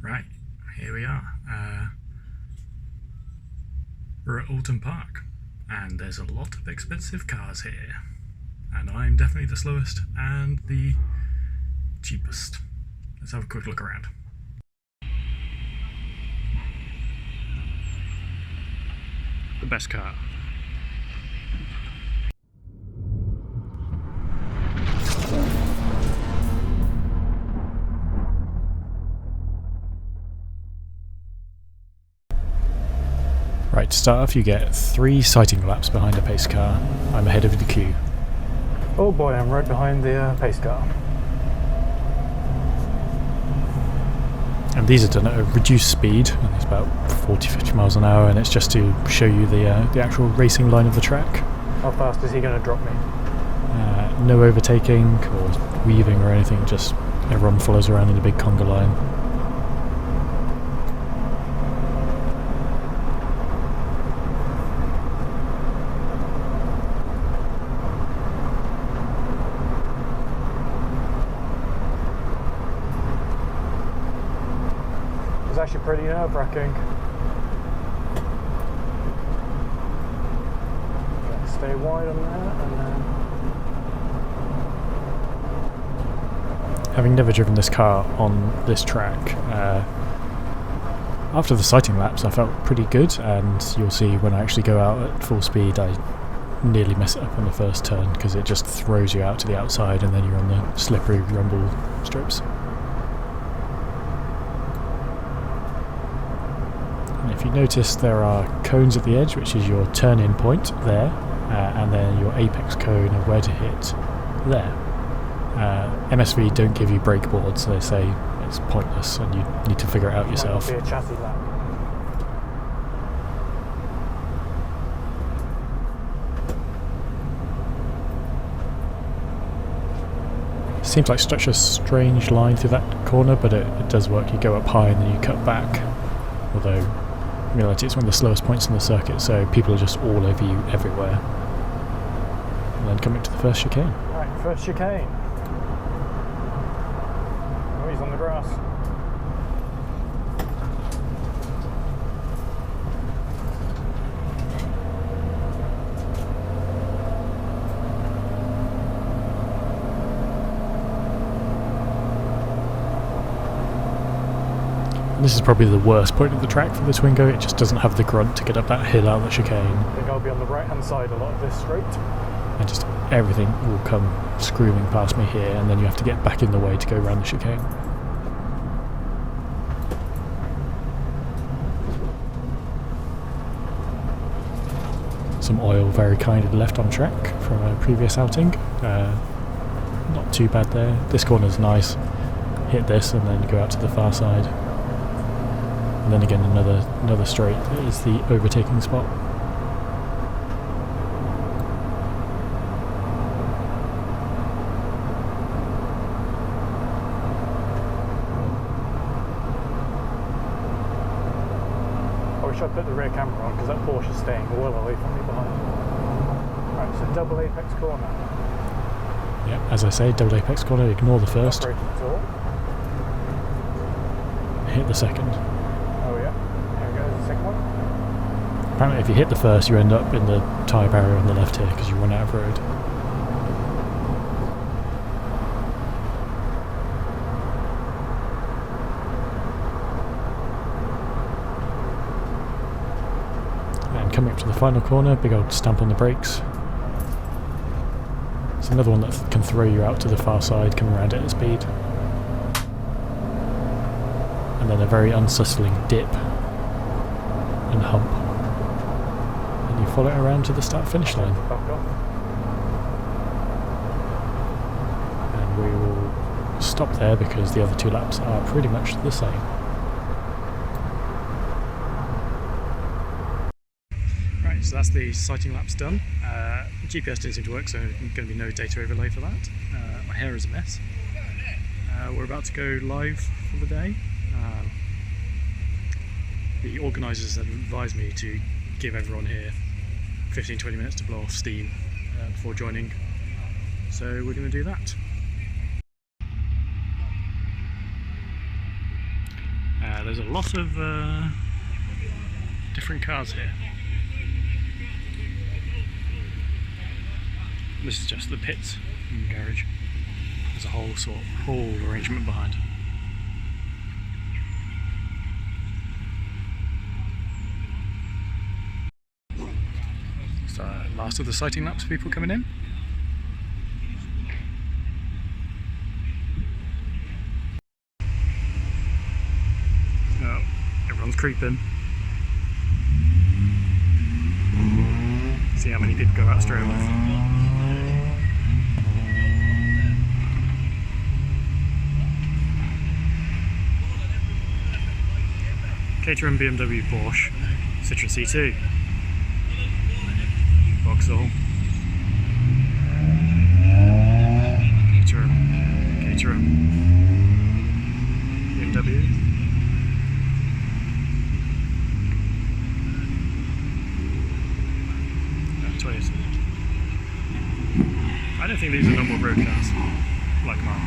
Right, here we are. We're at Oulton Park, and there's a lot of expensive cars here. And I'm definitely the slowest and the cheapest. Let's have a quick look around. The best car. Right, to start off you get 3 sighting laps behind a pace car. I'm ahead of the queue. Oh boy, I'm right behind the pace car. And these are done at a reduced speed, and it's about 40-50 miles an hour, and it's just to show you the actual racing line of the track. How fast is he going to drop me? No overtaking or weaving or anything, just everyone follows around in a big conga line. It's actually pretty nerve-wracking. Stay wide on there, and then... Having never driven this car on this track, after the sighting laps I felt pretty good, and you'll see when I actually go out at full speed I nearly mess it up on the first turn because it just throws you out to the outside and then you're on the slippery rumble strips. If you notice, there are cones at the edge, which is your turn-in point there, and then your apex cone of where to hit there. MSV don't give you brake boards, they say it's pointless and you need to figure it out yourself. Might not be a chassis lap. Seems like such a strange line through that corner, but it does work. You go up high and then you cut back, although in reality it's one of the slowest points in the circuit, so people are just all over you everywhere. And then coming to the first chicane. Right, first chicane. Oh, he's on the grass. This is probably the worst point of the track for the Twingo. It just doesn't have the grunt to get up that hill out of the chicane. I think I'll be on the right hand side a lot of this straight. And just everything will come screaming past me here, and then you have to get back in the way to go around the chicane. Some oil very kindly left on track from a previous outing. Not too bad there. This corner's nice. Hit this and then go out to the far side. And then again another straight is the overtaking spot. I wish I'd put the rear camera on because that Porsche's staying well away from me behind. Right, so double apex corner. Yeah, as I say, double apex corner, ignore the first. Hit the second. Oh yeah, here we go, the second one. Apparently if you hit the first you end up in the tyre barrier on the left here because you run out of road. And coming up to the final corner, big old stamp on the brakes. It's another one that can throw you out to the far side, coming around at speed. And then a very unsettling dip and hump. And you follow it around to the start-finish line. And we will stop there because the other 2 laps are pretty much the same. Right, so that's the sighting laps done. GPS didn't seem to work, so there's going to be no data overlay for that. My hair is a mess. We're about to go live for the day. The organisers have advised me to give everyone here 15-20 minutes to blow off steam before joining, so we're going to do that. there's a lot of different cars here. This is just the pits and garage. There's a whole arrangement behind. So last of the sighting laps, people coming in. Oh, everyone's creeping. See how many people go out straight away. Caterham, BMW, Porsche, Citroen C2, Vauxhall, Caterham, BMW, Toyota. I don't think these are normal road cars, like mine.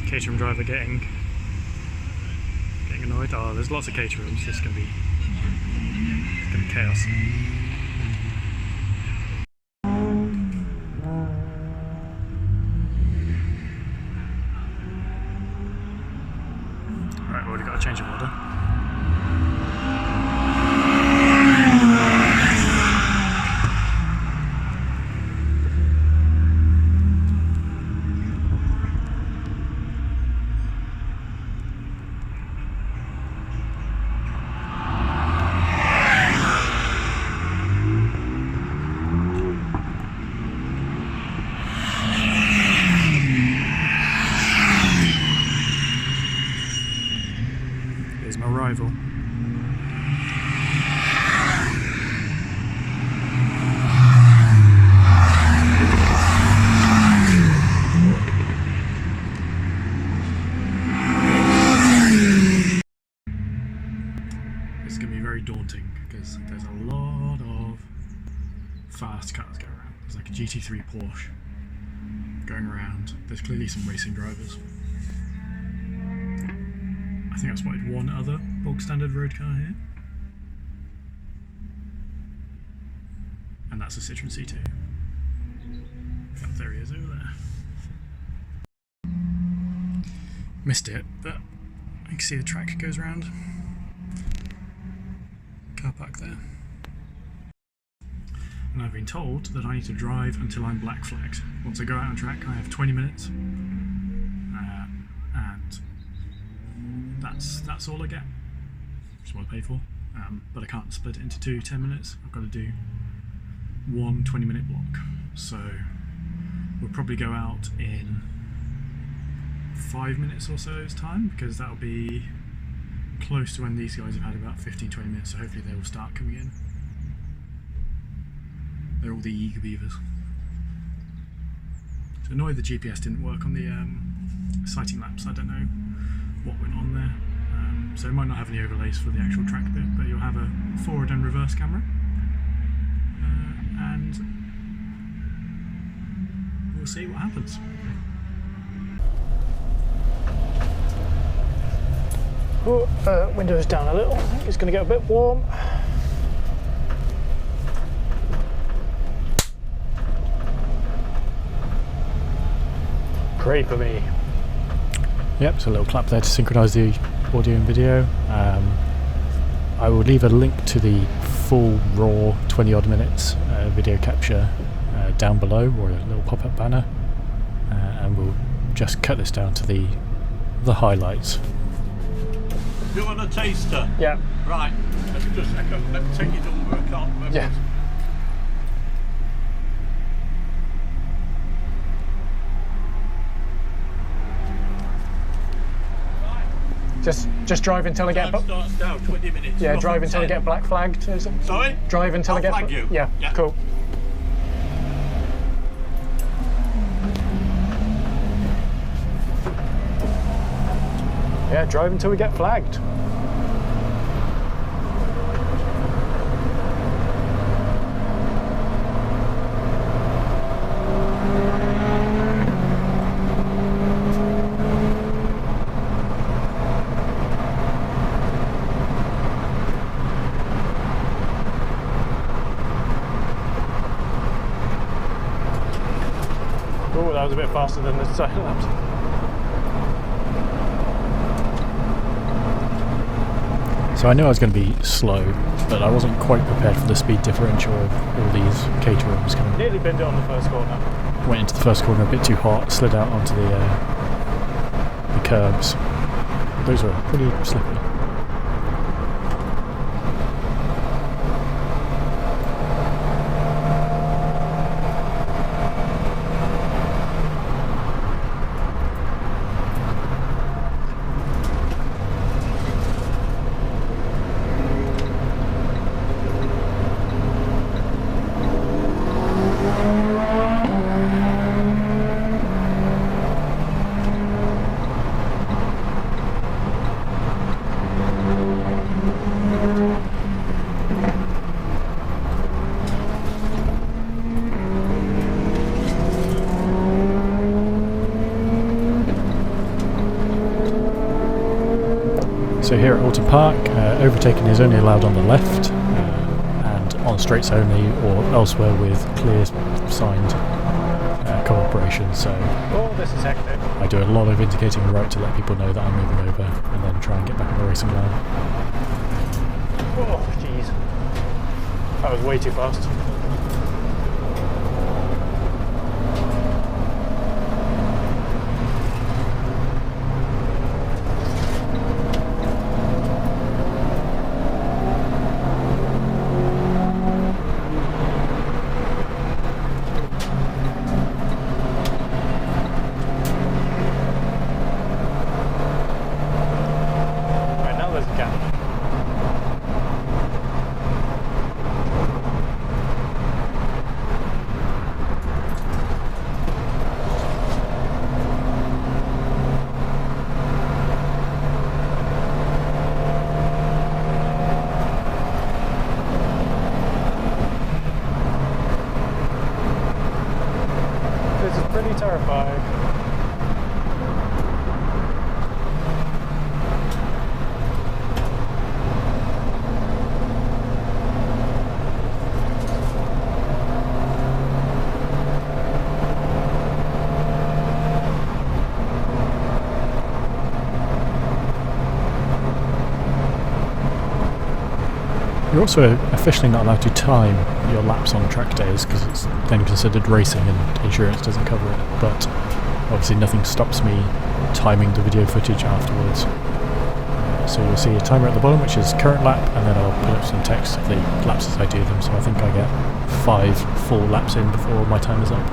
Caterham driver getting annoyed. Oh, there's lots of Caterhams. It's gonna be chaos. Right, we've already got a change of order. Here's my rival. This is going to be very daunting because there's a lot of fast cars going around. There's like a GT3 Porsche going around. There's clearly some racing drivers. I think I've spotted one other bog standard road car here, and that's a Citroen C2. Yep, there he is over there. Missed it, but I can see the track goes round. Car park there. And I've been told that I need to drive until I'm black flagged. Once I go out on track, I have 20 minutes, and that's all I get. Which is what I pay for. But I can't split it into two 10 minutes. I've got to do one 20-minute block. So we'll probably go out in 5 minutes or so's time, because that'll be close to when these guys have had about 15-20 minutes, so hopefully they will start coming in. They're all the eager beavers. So annoyed the GPS didn't work on the sighting laps. I don't know what went on there. So it might not have any overlays for the actual track bit, but you'll have a forward and reverse camera. And we'll see what happens. Windows down a little. I think it's going to get a bit warm. Great for me. Yep, so a little clap there to synchronise the audio and video. I will leave a link to the full raw 20 odd minutes video capture down below, or a little pop-up banner, and we'll just cut this down to the highlights. You want a taster? Yeah. Right. Let me take your number. I can't remember. Yeah. Just drive until I get. Time starts now. 20 minutes. Yeah, Rough drive until I 10. get black flagged. Is it? Sorry? Drive until I get. Flag you. Yeah. Cool. Yeah, drive until we get flagged. was a bit faster than the time lapse. So I knew I was going to be slow, but I wasn't quite prepared for the speed differential of all these caterers coming. Nearly binned it on the first corner. Went into the first corner a bit too hot, slid out onto the curbs. Those were pretty slippery. So here at Oulton Park, overtaking is only allowed on the left and on straights only, or elsewhere with clear signed cooperation. So Oh, this is hectic. I do a lot of indicating the right to let people know that I'm moving over, and then try and get back on the racing line. Oh, jeez. That was way too fast. Terrified. You're also officially not allowed to time your laps on track days because it's then considered racing and insurance doesn't cover it, but obviously nothing stops me timing the video footage afterwards. So you'll see a timer at the bottom which is current lap, and then I'll put up some text of the laps as I do them, so I think I get 5 full laps in before my time is up.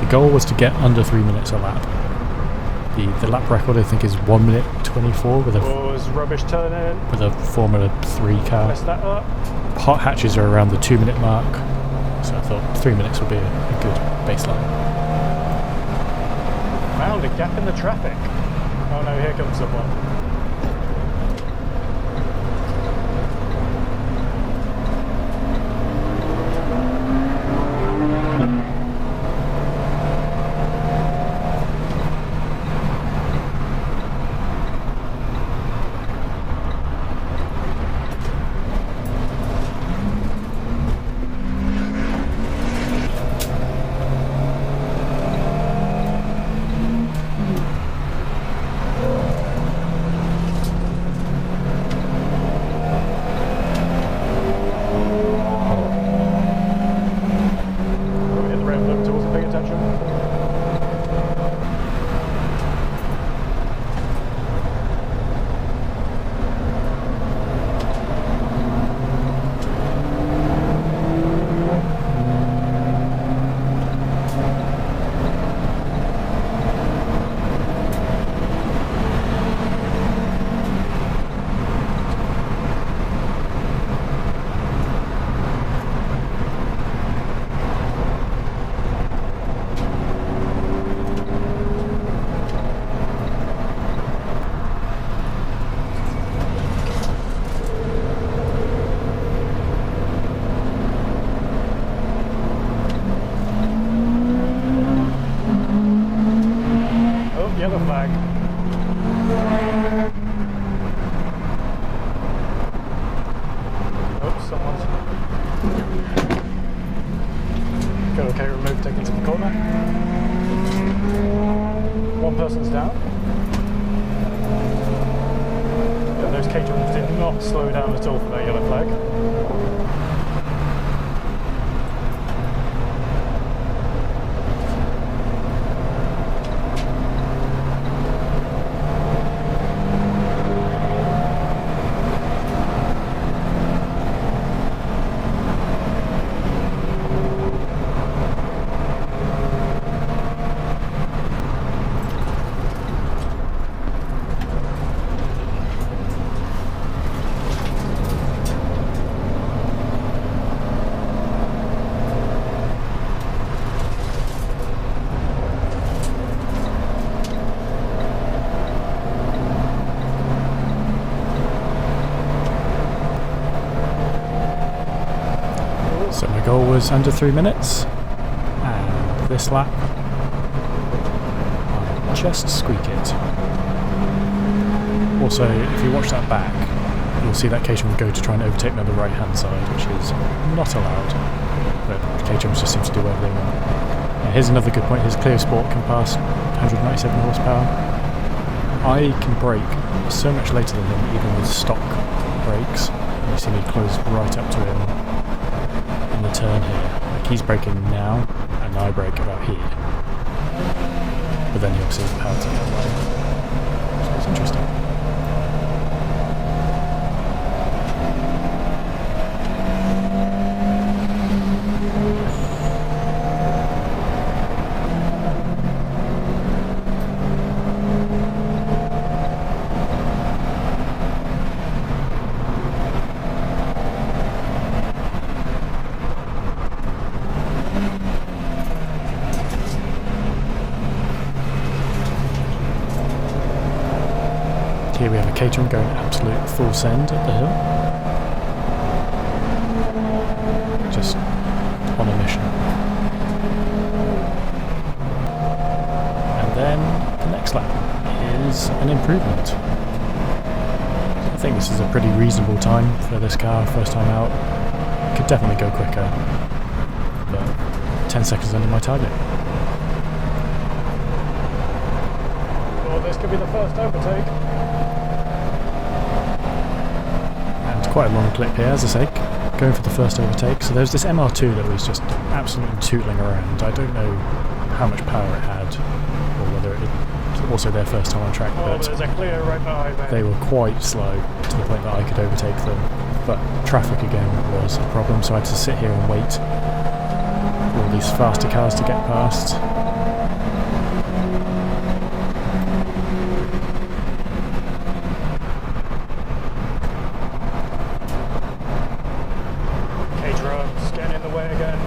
The goal was to get under 3 minutes a lap. The lap record I think is 1 minute 24 with a was rubbish turning. With a Formula 3 car. Messed that up. Hot hatches are around the 2 minute mark, so I thought 3 minutes would be a good baseline. Found a gap in the traffic. Oh no, here comes someone. Yellow flag. Oh, someone's got okay remote taken to the corner. one person's down. And those Caterhams did not slow down at all for that yellow flag. So my goal was under 3 minutes, and this lap I just squeak it. Also, if you watch that back, you'll see that Caterham would go to try and overtake me on the right hand side, which is not allowed, but Caterhams just seem to do whatever they want. Here's another good point, his Clio Sport can pass 197 horsepower. I can brake so much later than him, even with stock brakes. You see me close right up to him in the turn here. Like, he's braking now, and I brake about here. But then he obviously has the power to get away. So it's interesting. Here we have a Caterham going absolute full send up the hill. Just on a mission. And then the next lap is an improvement. I think this is a pretty reasonable time for this car, first time out. Could definitely go quicker, but 10 seconds under my target. Well, this could be the first overtake. Quite a long clip here, as I say, going for the first overtake. So there's this MR2 that was just absolutely tootling around. I don't know how much power it had, or whether it was also their first time on track, but there's a Clio right behind there. They were quite slow to the point that I could overtake them. But traffic again was a problem, so I had to sit here and wait for all these faster cars to get past. Getting in the way again.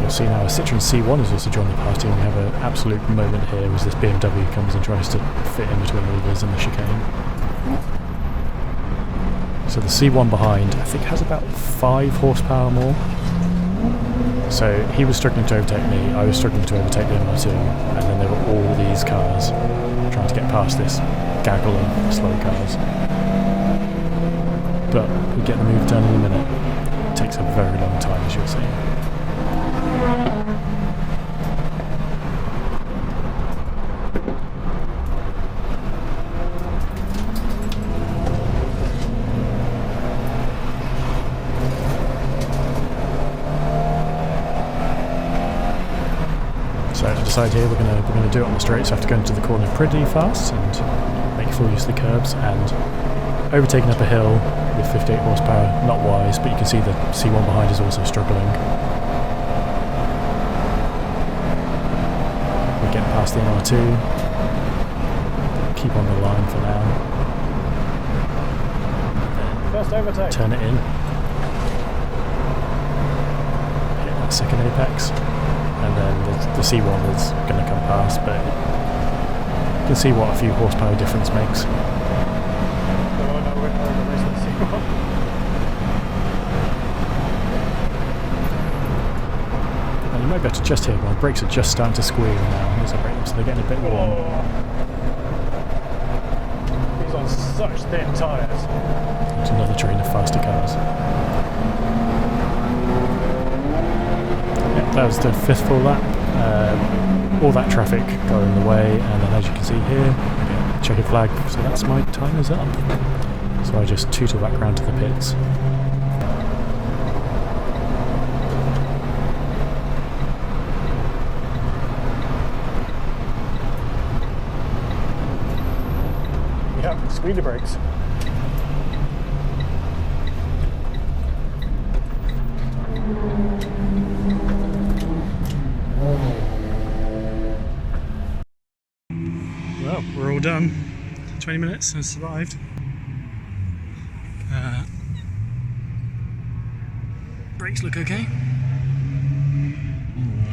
You'll see now a Citroen C1 has also joined the party, and we have an absolute moment here as this BMW comes and tries to fit in between all of us in the chicane. So the C1 behind, I think, has about 5 horsepower more. So he was struggling to overtake me, I was struggling to overtake the MR2, and then there were all these cars trying to get past this gaggle of slow cars. But we get the move done in a minute. It takes a very long time, as you'll see. So I decided here we're gonna do it on the straight, so I have to go into the corner pretty fast and make full use of the curbs, and overtaking up a hill with 58 horsepower, not wise, but you can see the C1 behind is also struggling. We're getting past the MR2, keep on the line for now. First overtake. Turn it in. Hit that second apex. And then the C1 is going to come past, but you can see what a few horsepower difference makes. might be able to just hear my brakes are just starting to squeal now as I brake them, so they're getting a bit warm. He's on such thin tyres. There's another train of faster cars. Yeah, that was the 5th full lap. All that traffic going the way, and then as you can see here, checkered flag, so that's my time is up. So I just tootle back round to the pits. Yeah, squeeze the brakes. Well, we're all done. 20 minutes and survived. Brakes look okay.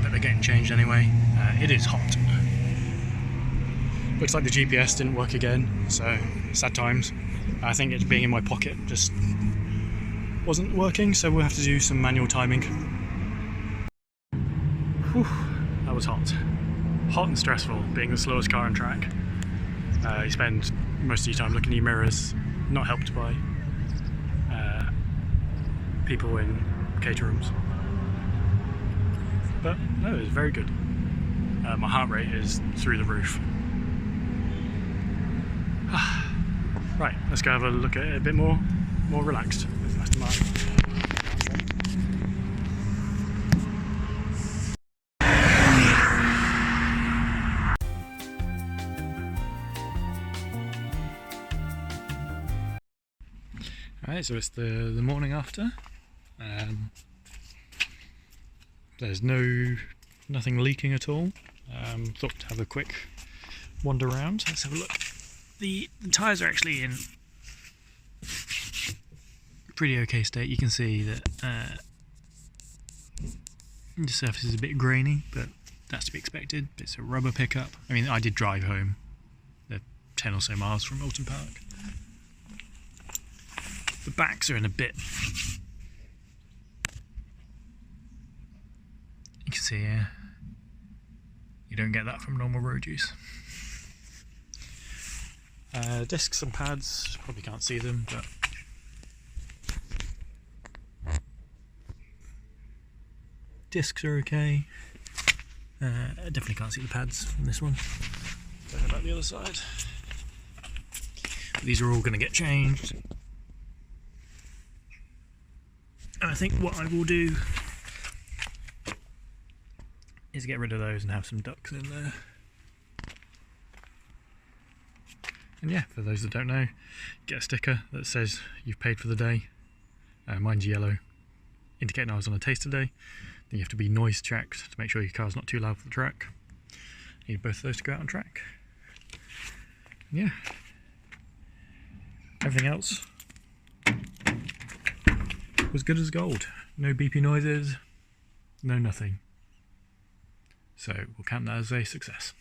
But they're getting changed anyway. It is hot. Looks like the GPS didn't work again, so sad times. I think it's being in my pocket just wasn't working, so we'll have to do some manual timing. Whew, that was hot. Hot and stressful, being the slowest car on track. You spend most of your time looking in your mirrors, not helped by people in cater rooms. But no, it was very good. My heart rate is through the roof. Right, let's go have a look at it a bit more relaxed with Aston Martin. Alright, so it's the morning after. There's nothing leaking at all. Thought to have a quick wander around. Let's have a look. The tyres are actually in pretty okay state. You can see that the surface is a bit grainy, but that's to be expected. It's a rubber pickup. I mean, I did drive home. They're 10 or so miles from Oulton Park. The backs are in a bit. You can see here, you don't get that from normal road use. Discs and pads, probably can't see them, but discs are okay. I definitely can't see the pads from this one. Don't know about the other side. These are all going to get changed. And I think what I will do is get rid of those and have some ducks in there. And yeah, for those that don't know, get a sticker that says you've paid for the day. Mine's yellow, indicating I was on a taster day. Then you have to be noise checked to make sure your car's not too loud for the track. You need both of those to go out on track. And yeah, everything else was good as gold. No beepy noises, no nothing. So we'll count that as a success.